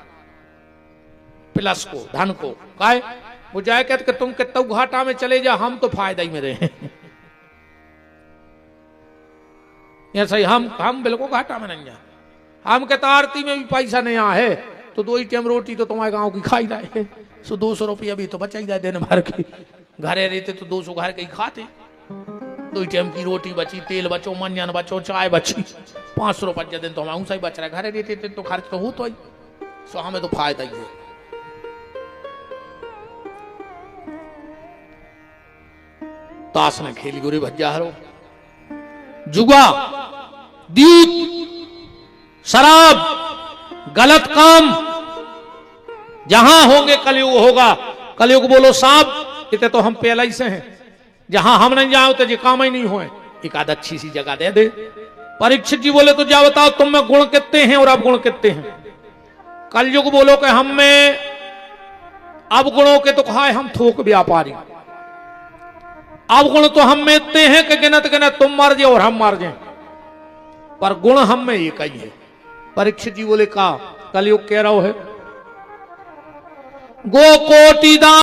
प्लस को धन को, काहे वो जाए कहते कि तुम कितना घाटा में चले जा, हम तो फायदा ही में रहे। ऐसा ही हम बिल्कुल घाटा में नहीं जा, हम कहते आरती में भी पैसा नहीं आ है तो 2 टाइम रोटी तो तुम्हारे गांव की खाई रहे, सो 200 रुपया भी तो बचा ही जाए दिन भर के। घरे रहते तो 200 घर के ही खाते, 2 टाइम की रोटी बची, तेल बचो, मंजन बचो, चाय बची, 500 रुपया दिन तो हमारा ही बच रहा है। घरे रहते थे तो खर्च तो हो तो ही, सो हमें तो फायदा ही है। ताश ने खेली गोरे भज्जा हरो, जुआ, द्यूत, शराब, गलत काम जहां होंगे कलयुग होगा। कलयुग बोलो साहब इतने तो हम पहले ही से हैं, जहां हम नहीं जाओ तो ये काम ही नहीं होए, एक आध अच्छी सी जगह दे दे। परीक्षित जी बोले तो जा बताओ तुम में गुण कितने हैं और अब गुण कितने हैं। कलयुग बोलो कि हम में अब गुणों के तो कहा है हम थोक व्यापारी, अब गुण तो हम में इतने हैं कि गिनत गिनत तुम मार जाए और हम मार जाए, पर गुण हम में एक ही है। परीक्षित जी बोले कहा कलयुग कह रहा है गो कोटि दान